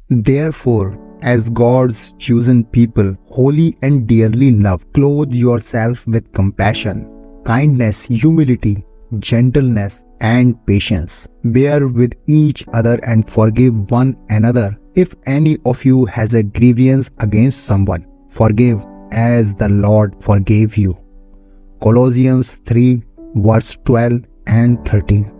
Therefore, as God's chosen people, holy and dearly loved, clothe yourself with compassion, kindness, humility, gentleness, and patience. Bear with each other and forgive one another. If any of you has a grievance against someone, forgive as the Lord forgave you. Colossians 3 verse 12 and 13.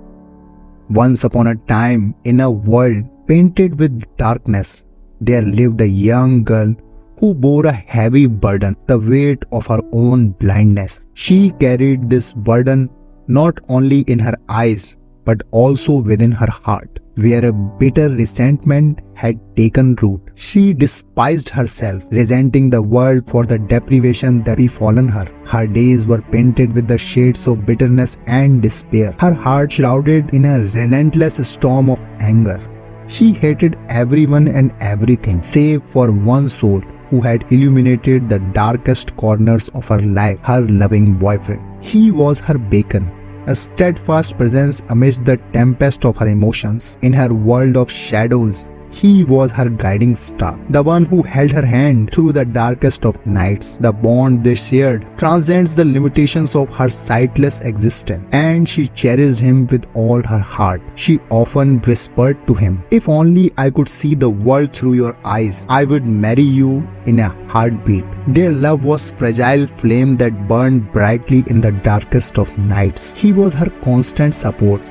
Once upon a time, in a world painted with darkness, there lived a young girl who bore a heavy burden, the weight of her own blindness. She carried this burden not only in her eyes, but also within her heart, where a bitter resentment had taken root. She despised herself, resenting the world for the deprivation that befallen her. Her days were painted with the shades of bitterness and despair, her heart shrouded in a relentless storm of anger. She hated everyone and everything, save for one soul who had illuminated the darkest corners of her life, her loving boyfriend. He was her beacon, a steadfast presence amidst the tempest of her emotions. In her world of shadows, he was her guiding star, the one who held her hand through the darkest of nights. The bond they shared transcends the limitations of her sightless existence, and she cherished him with all her heart. She often whispered to him, "If only I could see the world through your eyes, I would marry you in a heartbeat." Their love was a fragile flame that burned brightly in the darkest of nights. He was her constant support,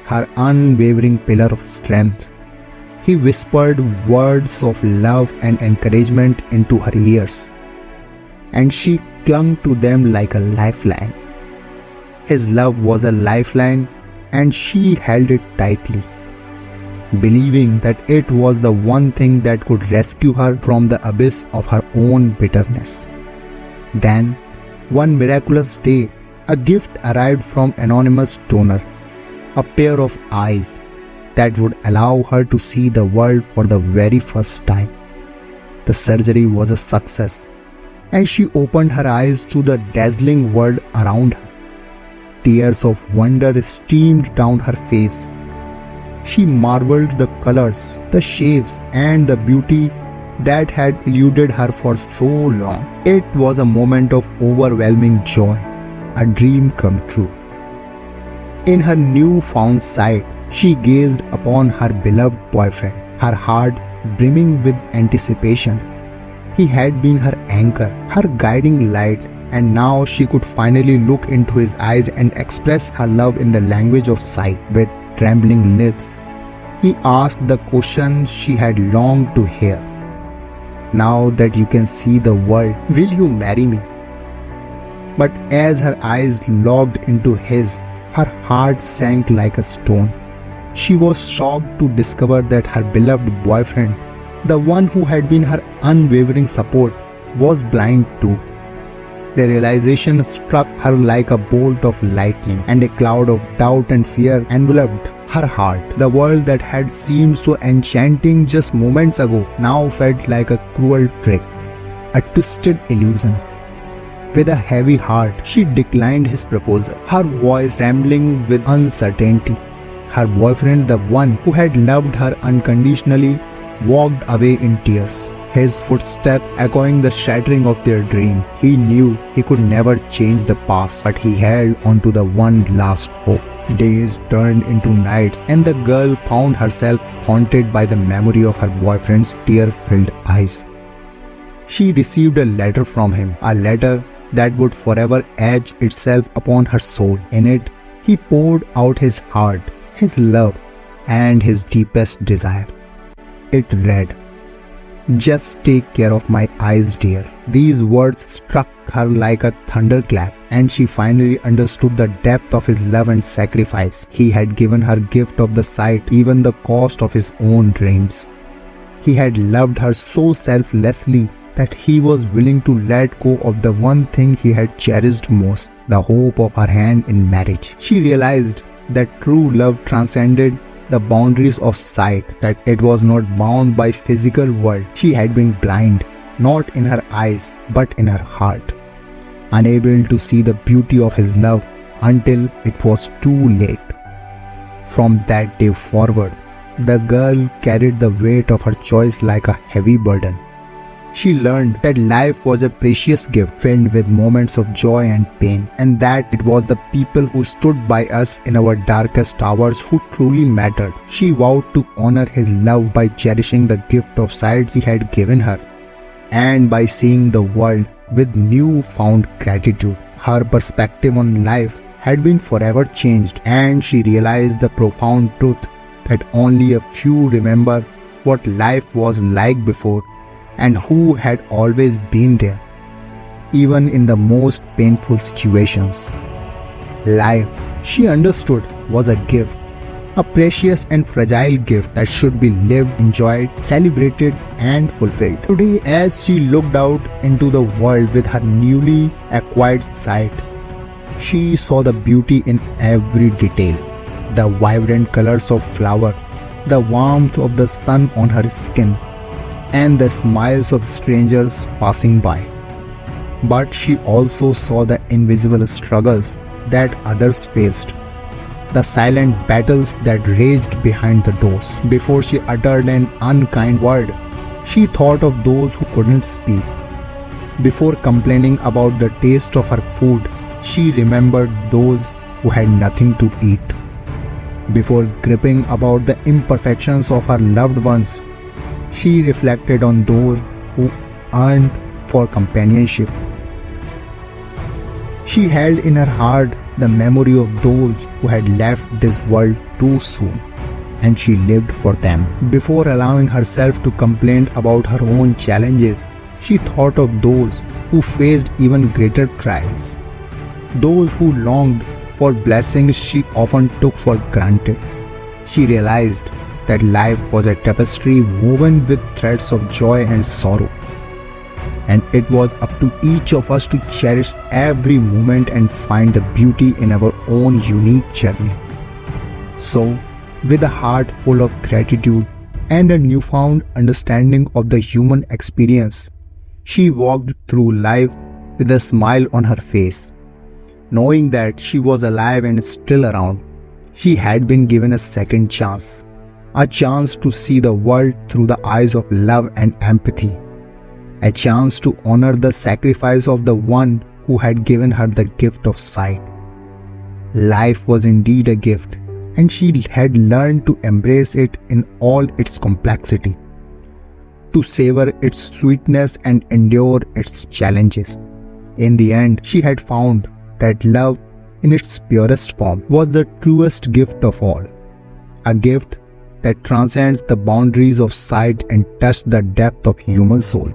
her unwavering pillar of strength. He whispered words of love and encouragement into her ears, and she clung to them like a lifeline. His love was a lifeline, and she held it tightly, believing that it was the one thing that could rescue her from the abyss of her own bitterness. Then, one miraculous day, a gift arrived from anonymous donor, a pair of eyes that would allow her to see the world for the very first time. The surgery was a success, and she opened her eyes to the dazzling world around her. Tears of wonder streamed down her face. She marveled the colors, the shapes, and the beauty that had eluded her for so long. It was a moment of overwhelming joy, a dream come true. In her newfound sight, she gazed upon her beloved boyfriend, her heart brimming with anticipation. He had been her anchor, her guiding light, and now she could finally look into his eyes and express her love in the language of sight. With trembling lips, he asked the question she had longed to hear. "Now that you can see the world, will you marry me?" But as her eyes locked into his, her heart sank like a stone. She was shocked to discover that her beloved boyfriend, the one who had been her unwavering support, was blind too. The realization struck her like a bolt of lightning, and a cloud of doubt and fear enveloped her heart. The world that had seemed so enchanting just moments ago now felt like a cruel trick, a twisted illusion. With a heavy heart, she declined his proposal, her voice trembling with uncertainty. Her boyfriend, the one who had loved her unconditionally, walked away in tears, his footsteps echoing the shattering of their dreams. He knew he could never change the past, but he held on to the one last hope. Days turned into nights, and the girl found herself haunted by the memory of her boyfriend's tear-filled eyes. She received a letter from him, a letter that would forever etch itself upon her soul. In it, he poured out his heart, his love, and his deepest desire. It read, "Just take care of my eyes, dear." These words struck her like a thunderclap, and she finally understood the depth of his love and sacrifice. He had given her gift of the sight, even the cost of his own dreams. He had loved her so selflessly that he was willing to let go of the one thing he had cherished most, the hope of her hand in marriage. She realized that true love transcended the boundaries of sight, that it was not bound by physical world. She had been blind, not in her eyes, but in her heart, unable to see the beauty of his love until it was too late. From that day forward, the girl carried the weight of her choice like a heavy burden. She learned that life was a precious gift filled with moments of joy and pain, and that it was the people who stood by us in our darkest hours who truly mattered. She vowed to honor his love by cherishing the gift of sight he had given her, and by seeing the world with newfound gratitude. Her perspective on life had been forever changed, and she realized the profound truth that only a few remember what life was like before and who had always been there, even in the most painful situations. Life, she understood, was a gift, a precious and fragile gift that should be lived, enjoyed, celebrated, and fulfilled. Today, as she looked out into the world with her newly acquired sight, she saw the beauty in every detail, the vibrant colors of flower, the warmth of the sun on her skin, and the smiles of strangers passing by. But she also saw the invisible struggles that others faced, the silent battles that raged behind the doors. Before she uttered an unkind word, she thought of those who couldn't speak. Before complaining about the taste of her food, she remembered those who had nothing to eat. Before gripping about the imperfections of her loved ones, she reflected on those who yearned for companionship. She held in her heart the memory of those who had left this world too soon, and she lived for them. Before allowing herself to complain about her own challenges, she thought of those who faced even greater trials, those who longed for blessings she often took for granted. She realized that life was a tapestry woven with threads of joy and sorrow, and it was up to each of us to cherish every moment and find the beauty in our own unique journey. So, with a heart full of gratitude and a newfound understanding of the human experience, she walked through life with a smile on her face, knowing that she was alive and still around. She had been given a second chance, a chance to see the world through the eyes of love and empathy, a chance to honor the sacrifice of the one who had given her the gift of sight. Life was indeed a gift, and she had learned to embrace it in all its complexity, to savor its sweetness and endure its challenges. In the end, she had found that love in its purest form was the truest gift of all, a gift that transcends the boundaries of sight and touches the depth of human soul.